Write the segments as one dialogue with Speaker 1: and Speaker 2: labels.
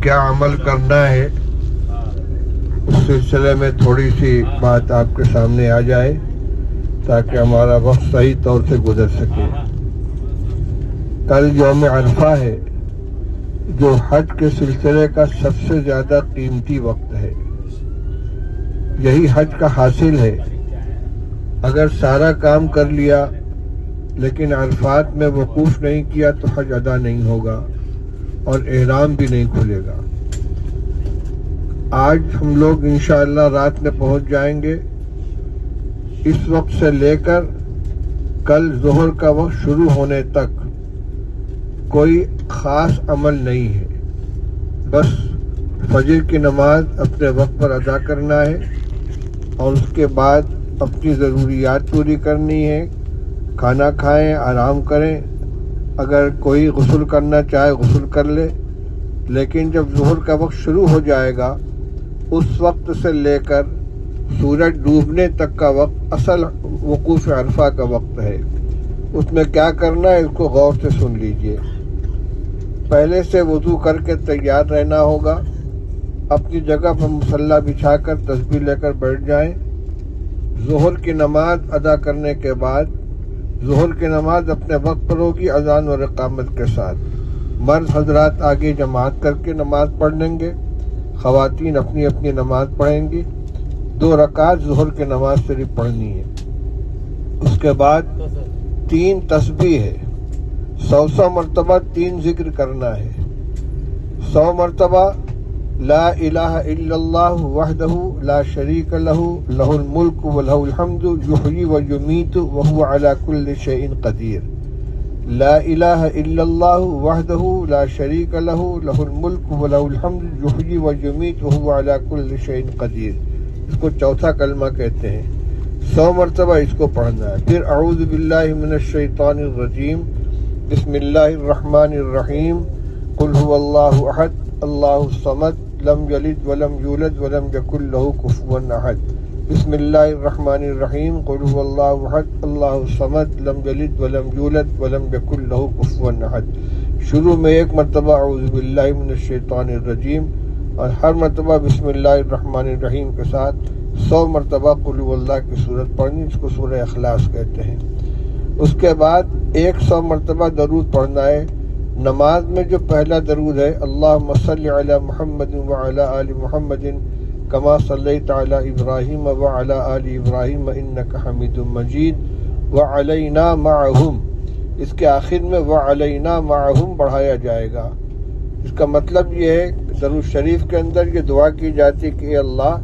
Speaker 1: کیا عمل کرنا ہے اس سلسلے میں تھوڑی سی بات آپ کے سامنے آ جائے تاکہ ہمارا وقت صحیح طور سے گزر سکے۔ کل یوم عرفہ ہے جو حج کے سلسلے کا سب سے زیادہ قیمتی وقت ہے۔ یہی حج کا حاصل ہے۔ اگر سارا کام کر لیا لیکن عرفات میں وقوف نہیں کیا تو حج ادا نہیں ہوگا اور احرام بھی نہیں کھلے گا۔ آج ہم لوگ انشاءاللہ رات میں پہنچ جائیں گے۔ اس وقت سے لے کر کل ظہر کا وقت شروع ہونے تک کوئی خاص عمل نہیں ہے، بس فجر کی نماز اپنے وقت پر ادا کرنا ہے اور اس کے بعد اپنی ضروریات پوری کرنی ہے، کھانا کھائیں، آرام کریں، اگر کوئی غسل کرنا چاہے غسل کر لے، لیکن جب ظہر کا وقت شروع ہو جائے گا اس وقت سے لے کر سورج ڈوبنے تک کا وقت اصل وقوف عرفہ کا وقت ہے۔ اس میں کیا کرنا ہے اس کو غور سے سن لیجئے۔ پہلے سے وضو کر کے تیار رہنا ہوگا، اپنی جگہ پر مصلی بچھا کر تسبیح لے کر بیٹھ جائیں۔ ظہر کی نماز ادا کرنے کے بعد ظہر کی نماز اپنے وقت پر ہوگی اذان اور اقامت کے ساتھ۔ مرد حضرات آگے جماعت کر کے نماز پڑھ لیں گے، خواتین اپنی اپنی نماز پڑھیں گی۔ 2 رکعت ظہر کی نماز صرف پڑھنی ہے۔ اس کے بعد 3 تسبیح ہے، 100 مرتبہ 3 ذکر کرنا ہے۔ 100 مرتبہ لا الہ الا اللہ وحدہ لا شریک لہ لہ الملک ولہ الحمد یحیی ویمیت وہو علی کل شیء قدیر۔ لا الہ الا اللہ وحدہ لا شریک لہ لہ الملک ولہ الحمد یحیی ویمیت وہو علی کل شیء قدیر۔ اس کو چوتھا کلمہ کہتے ہیں۔ 100 مرتبہ اس کو پڑھنا ہے۔ پھر اعوذ باللہ من الشیطان الرجیم، بسم اللہ الرحمن الرحیم، قل هو اللہ احد اللہ الصمد لم یلد ولم یولد ولم یکن لہ کفوا احد۔ بسم اللہ الرحمن الرحیم، قل هو اللہ احد اللہ الصمد لم یلد ولم یولد ولم یکن لہ کفوا احد۔ شروع میں 1 مرتبہ اعوذ باللہ من الشیطان الرجیم اور ہر مرتبہ بسم اللہ الرحمن الرحیم کے ساتھ 100 مرتبہ قل هو اللہ کی سورت پڑھنی، جس کو سورہ اخلاص کہتے ہیں۔ اس کے بعد 100 مرتبہ درود پڑھنا ہے۔ نماز میں جو پہلا درود ہے اللہم صلی علی محمد وعلی آل محمد کما صلیت علی ابراہیم وعلی آل ابراہیم انک حمید مجید وعلینا معہم، اس کے آخر میں وعلینا معہم بڑھایا جائے گا۔ اس کا مطلب یہ ہے درود شریف کے اندر یہ دعا کی جاتی ہے کہ اے اللہ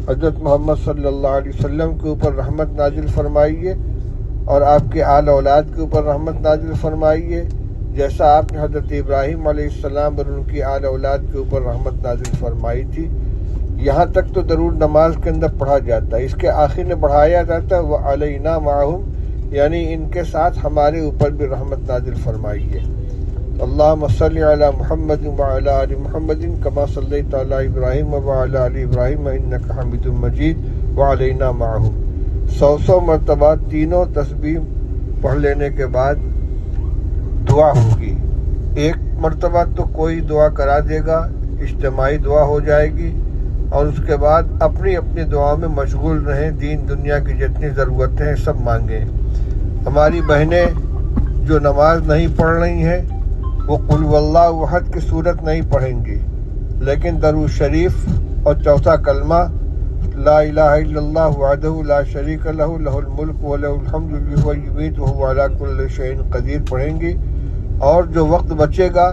Speaker 1: حضرت محمد صلی اللہ علیہ وسلم کے اوپر رحمت نازل فرمائیے اور آپ کے آل اولاد کے اوپر رحمت نازل فرمائیے، جیسا آپ نے حضرت ابراہیم علیہ السلام اور ان کی آل اولاد کے اوپر رحمت نازل فرمائی تھی۔ یہاں تک تو درود نماز کے اندر پڑھا جاتا ہے، اس کے آخر میں بڑھایا جاتا ہے وعلینا معہم، یعنی ان کے ساتھ ہمارے اوپر بھی رحمت نازل فرمائیے۔ اللہم صلی علی محمد وعلی آل محمد کما صلیت علی ابراہیم وعلی آل ابراہیم انک حمید مجید وعلینا معہم۔ 100 مرتبہ تینوں تسبیح پڑھ لینے کے بعد دعا ہوگی۔ 1 مرتبہ تو کوئی دعا کرا دے گا، اجتماعی دعا ہو جائے گی اور اس کے بعد اپنی اپنی دعا میں مشغول رہیں، دین دنیا کی جتنی ضرورتیں ہیں سب مانگیں۔ ہماری بہنیں جو نماز نہیں پڑھ رہی ہیں وہ قل هو اللہ احد کی صورت نہیں پڑھیں گی، لیکن درود شریف اور چوتھا کلمہ لا الہ الا اللہ وحدہ لا شریک لہ لہ الملک ولہ الحمد یحیی ویمیت وہو علی کل شیء قدیر پڑھیں گی۔ اور جو وقت بچے گا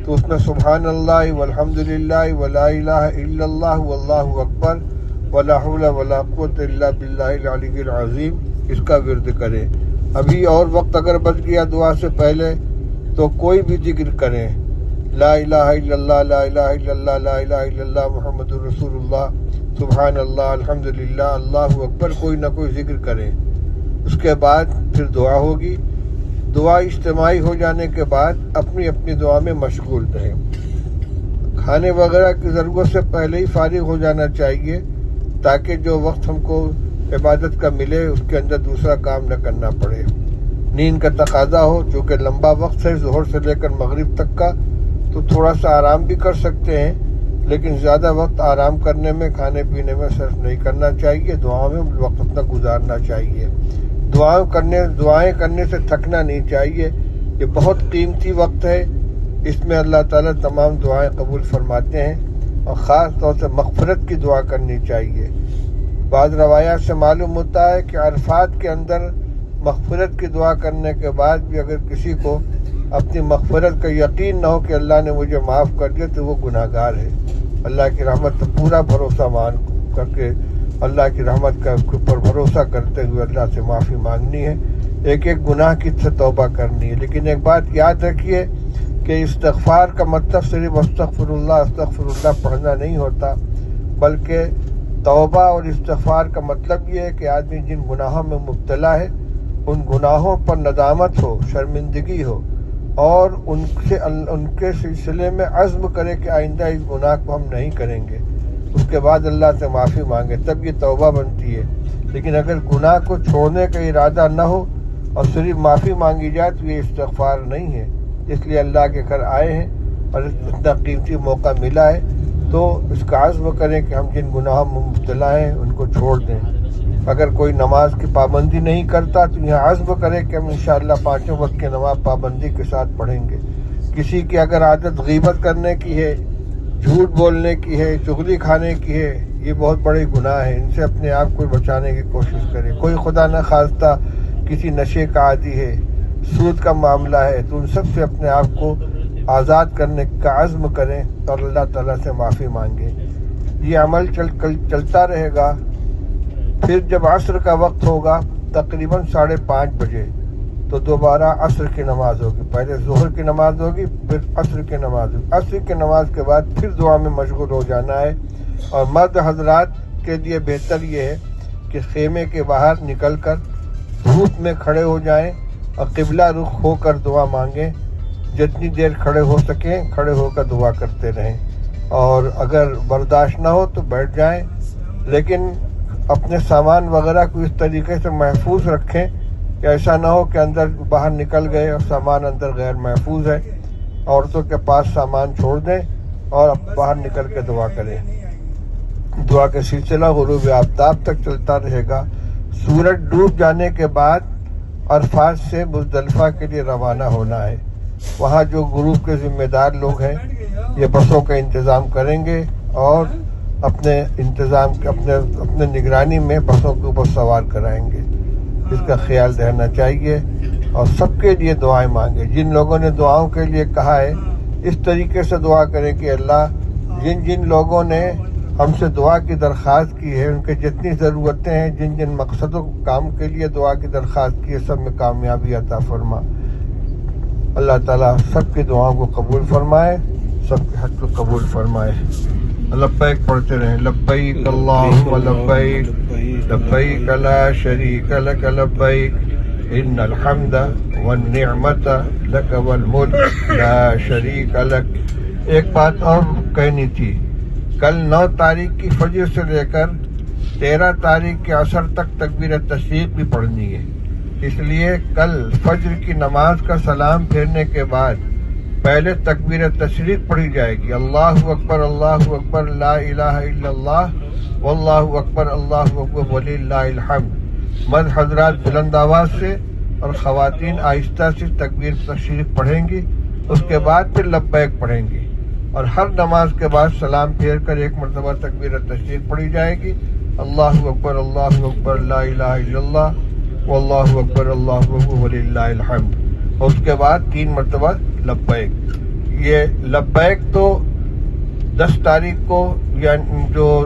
Speaker 1: تو اس میں سبحان اللہ والحمد للہ ولا الہ الا اللہ واللہ اکبر ولا حول ولا قوۃ الا باللہ العلی العظیم اس کا ورد کریں۔ ابھی اور وقت اگر بچ گیا دعا سے پہلے تو کوئی بھی ذکر کریں، لا الہ الا اللہ لا الہ الا اللہ لا الہ الا اللہ محمد رسول اللہ سبحان اللہ الحمدللہ اللہ اکبر، کوئی نہ کوئی ذکر کریں۔ اس کے بعد پھر دعا ہوگی۔ دعا اجتماعی ہو جانے کے بعد اپنی اپنی دعا میں مشغول رہیں۔ کھانے وغیرہ کی ضرورت سے پہلے ہی فارغ ہو جانا چاہیے تاکہ جو وقت ہم کو عبادت کا ملے اس کے اندر دوسرا کام نہ کرنا پڑے۔ نیند کا تقاضا ہو، چونکہ لمبا وقت ہے ظہر سے لے کر مغرب تک کا، تو تھوڑا سا آرام بھی کر سکتے ہیں، لیکن زیادہ وقت آرام کرنے میں، کھانے پینے میں صرف نہیں کرنا چاہیے، دعاؤں میں وقت اپنا گزارنا چاہیے۔ دعائیں کرنے سے تھکنا نہیں چاہیے، یہ بہت قیمتی وقت ہے، اس میں اللہ تعالیٰ تمام دعائیں قبول فرماتے ہیں، اور خاص طور سے مغفرت کی دعا کرنی چاہیے۔ بعض روایات سے معلوم ہوتا ہے کہ عرفات کے اندر مغفرت کی دعا کرنے کے بعد بھی اگر کسی کو اپنی مغفرت کا یقین نہ ہو کہ اللہ نے مجھے معاف کر دیا تو وہ گناہ گار ہے۔ اللہ کی رحمت پر پورا بھروسہ مان کر کے، اللہ کی رحمت کا پر بھروسہ کرتے ہوئے اللہ سے معافی مانگنی ہے، ایک ایک گناہ کی سے توبہ کرنی ہے۔ لیکن ایک بات یاد رکھیے کہ استغفار کا مطلب صرف استغفر اللہ پڑھنا نہیں ہوتا، بلکہ توبہ اور استغفار کا مطلب یہ ہے کہ آدمی جن گناہوں میں مبتلا ہے ان گناہوں پر ندامت ہو، شرمندگی ہو، اور ان کے سلسلے میں عزم کرے کہ آئندہ اس گناہ کو ہم نہیں کریں گے، اس کے بعد اللہ سے معافی مانگے، تب یہ توبہ بنتی ہے۔ لیکن اگر گناہ کو چھوڑنے کا ارادہ نہ ہو اور صرف معافی مانگی جائے تو یہ استغفار نہیں ہے۔ اس لیے اللہ کے گھر آئے ہیں اور اتنا قیمتی موقع ملا ہے تو اس کا عزم کریں کہ ہم جن گناہوں میں مبتلا ہیں ان کو چھوڑ دیں۔ اگر کوئی نماز کی پابندی نہیں کرتا تو یہ عزم کرے کہ ہم انشاءاللہ 5 وقت کی نماز پابندی کے ساتھ پڑھیں گے۔ کسی کی اگر عادت غیبت کرنے کی ہے، جھوٹ بولنے کی ہے، چغلی کھانے کی ہے، یہ بہت بڑے گناہ ہیں، ان سے اپنے آپ کو بچانے کی کوشش کرے۔ کوئی خدا نہ خواستہ کسی نشے کا عادی ہے، سود کا معاملہ ہے، تو ان سب سے اپنے آپ کو آزاد کرنے کا عزم کریں اور اللہ تعالیٰ سے معافی مانگیں۔ یہ عمل چلتا رہے گا۔ پھر جب عصر کا وقت ہوگا تقریباً 5:30 بجے تو دوبارہ عصر کی نماز ہوگی، پہلے ظہر کی نماز ہوگی پھر عصر کی نماز ہوگی۔ عصر کی نماز کے بعد پھر دعا میں مشغول ہو جانا ہے، اور مرد حضرات کے لیے بہتر یہ ہے کہ خیمے کے باہر نکل کر دھوپ میں کھڑے ہو جائیں اور قبلہ رخ ہو کر دعا مانگیں، جتنی دیر کھڑے ہو سکیں کھڑے ہو کر دعا کرتے رہیں، اور اگر برداشت نہ ہو تو بیٹھ جائیں، لیکن اپنے سامان وغیرہ کو اس طریقے سے محفوظ رکھیں کہ ایسا نہ ہو کہ اندر باہر نکل گئے اور سامان اندر غیر محفوظ ہے۔ عورتوں کے پاس سامان چھوڑ دیں اور باہر نکل کے دعا کریں۔ دعا کا سلسلہ غروب آفتاب تک چلتا رہے گا۔ سورج ڈوب جانے کے بعد عرفات سے مزدلفہ کے لیے روانہ ہونا ہے۔ وہاں جو گروپ کے ذمہ دار لوگ ہیں یہ بسوں کا انتظام کریں گے اور اپنے نگرانی میں بسوں کے اوپر سوار کرائیں گے۔ اس کا خیال رہنا چاہیے اور سب کے لیے دعائیں مانگیں۔ جن لوگوں نے دعاؤں کے لیے کہا ہے اس طریقے سے دعا کریں کہ اللہ جن لوگوں نے ہم سے دعا کی درخواست کی ہے، ان کے جتنی ضرورتیں ہیں، جن مقصدوں کام کے لیے دعا کی درخواست کی ہے، سب میں کامیابی عطا فرما۔ اللہ تعالیٰ سب کی دعاؤں کو قبول فرمائے، سب کے حق کو قبول فرمائے۔ لبیک پڑھتے رہیں، لبیک اللہم لبیک لبیک لا شریک لک لبیک ان الحمد والنعمت لک والملک لا شریک لک۔ ایک بات اور کہنی تھی، کل 9 تاریخ کی فجر سے لے کر 13 تاریخ کے عصر تک تکبیر تشریق بھی پڑھنی ہے، اس لیے کل فجر کی نماز کا سلام پھیرنے کے بعد پہلے تکبیر تشریق پڑھی جائے گی، اللہ اکبر لا الہ الا اللہ واللہ اکبر وللہ الحمد۔ مرد حضرات بلند آواز سے اور خواتین آہستہ سے تکبیر تشریق پڑھیں گی، اس کے بعد پھر لبیک پڑھیں گی، اور ہر نماز کے بعد سلام پھیر کر ایک مرتبہ تکبیر تشریق پڑھی جائے گی، اللہ اکبر لا الہ الا اللہ واللہ اکبر وللہ الحمد، اور اس کے بعد 3 مرتبہ لبیک۔ یہ لبیک تو 10 تاریخ کو یعنی جو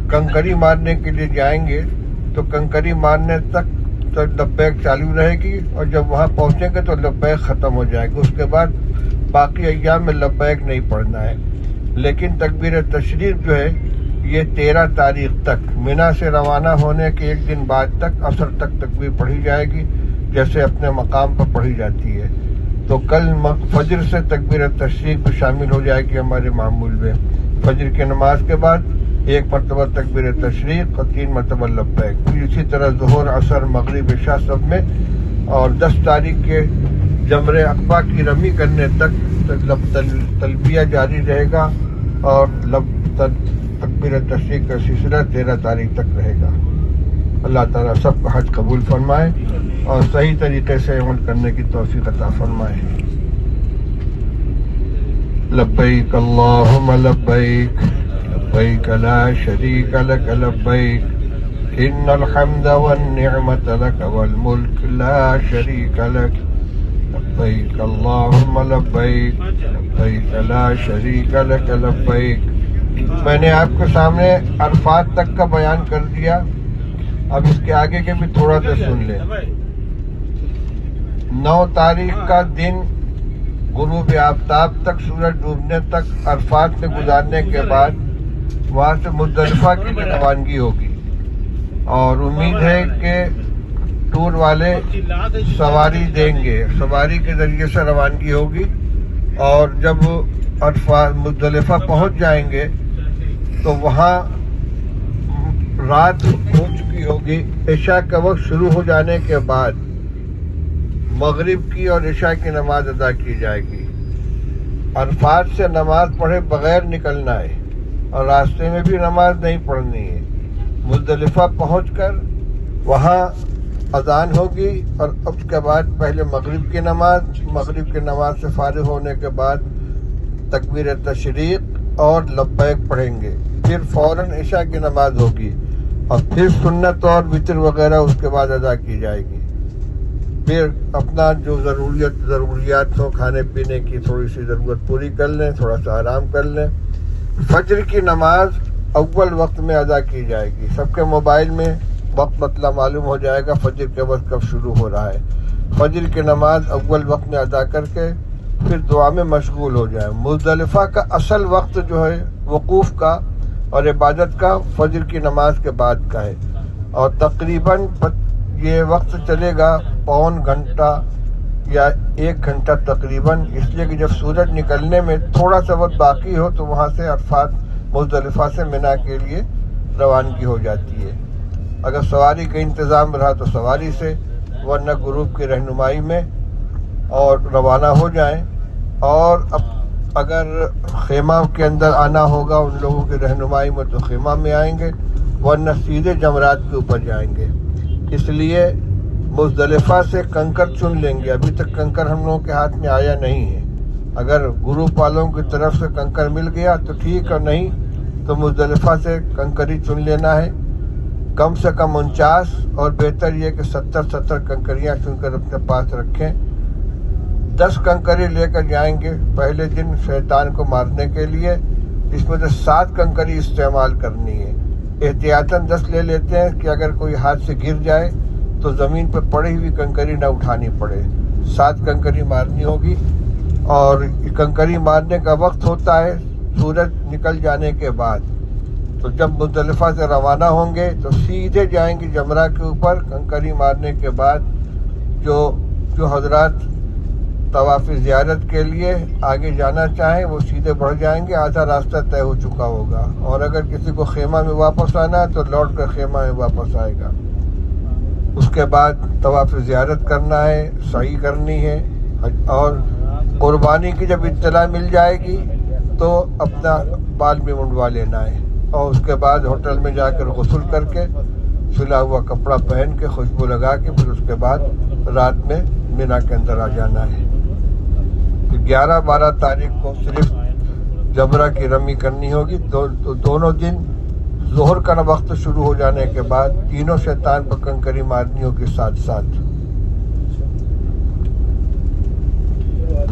Speaker 1: کنکری مارنے کے لیے جائیں گے تو کنکری مارنے تک تو لبیک چالو رہے گی، اور جب وہاں پہنچیں گے تو لبیک ختم ہو جائے گی، اس کے بعد باقی ایام میں لبیک نہیں پڑھنا ہے۔ لیکن تکبیر تشریق جو ہے یہ 13 تاریخ تک مینا سے روانہ ہونے کے 1 دن بعد تک عصر تک تکبیر پڑھی جائے گی، جیسے اپنے مقام پر پڑھی جاتی ہے۔ تو کل فجر سے تکبیر تشریق بھی شامل ہو جائے گی ہمارے معمول میں۔ فجر کی نماز کے بعد 1 مرتبہ تکبیر تشریق اور 3 مرتبہ لبیک، پھر اسی طرح ظہر، عصر، مغرب، عشاء سب میں، اور 10 تاریخ کے جمر عقبہ کی رمی کرنے تک تلبیہ جاری رہے گا اور تکبیر تشریق کا سلسلہ 13 تاریخ تک رہے گا. اللہ تعالیٰ سب کا حج قبول فرمائے اور صحیح طریقے سے عمل کرنے کی توفیق عطا فرمائے. لبیک اللہم لبیک لبیک لا شریک لک لبیک ان الحمد والنعمت لک والملک لا شریک لک لبیک اللہم لبیک لبیک لا شریک لک لبیک. میں نے آپ کے سامنے عرفات تک کا بیان کر دیا. اب اس کے آگے کے بھی تھوڑا سا سن لیں. 9 تاریخ کا دن غروب آفتاب تک سورج ڈوبنے تک عرفات سے گزارنے کے بعد وہاں سے مزدلفہ کی روانگی ہوگی اور امید ہے کہ ٹور والے سواری دیں گے. سواری کے ذریعے سے روانگی ہوگی اور جب عرفات مزدلفہ پہنچ جائیں گے تو وہاں رات ہو چکی ہوگی. عشاء کا وقت شروع ہو جانے کے بعد مغرب کی اور عشاء کی نماز ادا کی جائے گی. عرفات سے نماز پڑھے بغیر نکلنا ہے اور راستے میں بھی نماز نہیں پڑھنی ہے. مزدلفہ پہنچ کر وہاں اذان ہوگی اور اس کے بعد پہلے مغرب کی نماز سے فارغ ہونے کے بعد تکبیر تشریق اور لبیک پڑھیں گے. پھر فوراً عشاء کی نماز ہوگی اور پھر سنت اور وتر وغیرہ اس کے بعد ادا کی جائے گی. پھر اپنا جو ضروریات ہو کھانے پینے کی تھوڑی سی ضرورت پوری کر لیں, تھوڑا سا آرام کر لیں. فجر کی نماز اول وقت میں ادا کی جائے گی. سب کے موبائل میں وقت مطلب معلوم ہو جائے گا فجر کے وقت کب شروع ہو رہا ہے. فجر کی نماز اول وقت میں ادا کر کے پھر دعا میں مشغول ہو جائیں. مزدلفہ کا اصل وقت جو ہے وقوف کا اور عبادت کا فجر کی نماز کے بعد کا ہے اور تقریباً یہ وقت چلے گا 1.25 گھنٹہ یا 1 گھنٹہ تقریباً. اس لیے کہ جب سورج نکلنے میں تھوڑا سا وقت باقی ہو تو وہاں سے عرفات مزدلفہ سے منا کے لیے روانگی ہو جاتی ہے. اگر سواری کا انتظام رہا تو سواری سے, ورنہ گروپ کی رہنمائی میں اور روانہ ہو جائیں. اور اگر خیمہ کے اندر آنا ہوگا ان لوگوں کی رہنمائی میں تو خیمہ میں آئیں گے, ورنہ سیدھے جمرات کے اوپر جائیں گے. اس لیے مزدلفہ سے کنکر چن لیں گے. ابھی تک کنکر ہم لوگوں کے ہاتھ میں آیا نہیں ہے. اگر گروپ والوں کی طرف سے کنکر مل گیا تو ٹھیک, اور نہیں تو مزدلفہ سے کنکر ہی چن لینا ہے. کم سے کم 49 اور بہتر یہ کہ 70 کنکریاں چن کر اپنے پاس رکھیں. 10 کنکری لے کر جائیں گے پہلے دن شیطان کو مارنے کے لیے. اس میں سے 7 کنکری استعمال کرنی ہے. احتیاطاً 10 لے لیتے ہیں کہ اگر کوئی ہاتھ سے گر جائے تو زمین پہ پڑی ہوئی کنکری نہ اٹھانی پڑے. 7 کنکری مارنی ہوگی اور کنکری مارنے کا وقت ہوتا ہے سورج نکل جانے کے بعد. تو جب مزدلفہ سے روانہ ہوں گے تو سیدھے جائیں گے جمرہ کے اوپر. کنکری مارنے کے بعد جو حضرات طواف زیارت کے لیے آگے جانا چاہیں وہ سیدھے بڑھ جائیں گے. آدھا راستہ طے ہو چکا ہوگا. اور اگر کسی کو خیمہ میں واپس آنا ہے تو لوٹ کر خیمہ میں واپس آئے گا. اس کے بعد طواف زیارت کرنا ہے, سعی کرنی ہے, اور قربانی کی جب اطلاع مل جائے گی تو اپنا بال بھی منڈوا لینا ہے. اور اس کے بعد ہوٹل میں جا کر غسل کر کے سلا ہوا کپڑا پہن کے خوشبو لگا کے پھر اس کے بعد رات میں مینا کے اندر آ جانا ہے. 11-12 تاریخ کو صرف جمرہ کی رمی کرنی ہوگی. تو دونوں دن ظہر کا وقت شروع ہو جانے کے بعد تینوں شیطان پر کنکری مارنی ہوگی ساتھ ساتھ.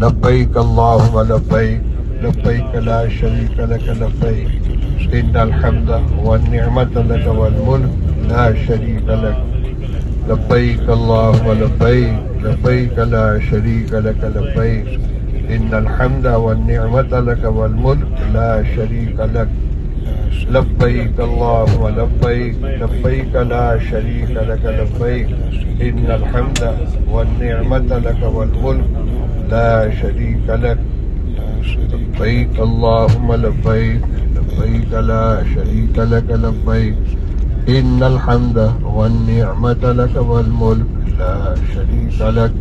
Speaker 1: لبیک اللہم لبیک لبیک لا شریک لک لبیک ان الحمد والنعمت لک والملک لا شریک لک لبیک اللہم لبیک لبیک لا شریک لک لبیک ان الحمد والنعمت لک والملک لا شریک لک لبیک اللہم لبیک لبیک لا شریک لک لبیک ان الحمد والنعمت لک والملک لا شریک لک لبیک اللہم لبیک لبیک لا شریک لک لبیک ان الحمد والنعمت لک والملک لا شریک لک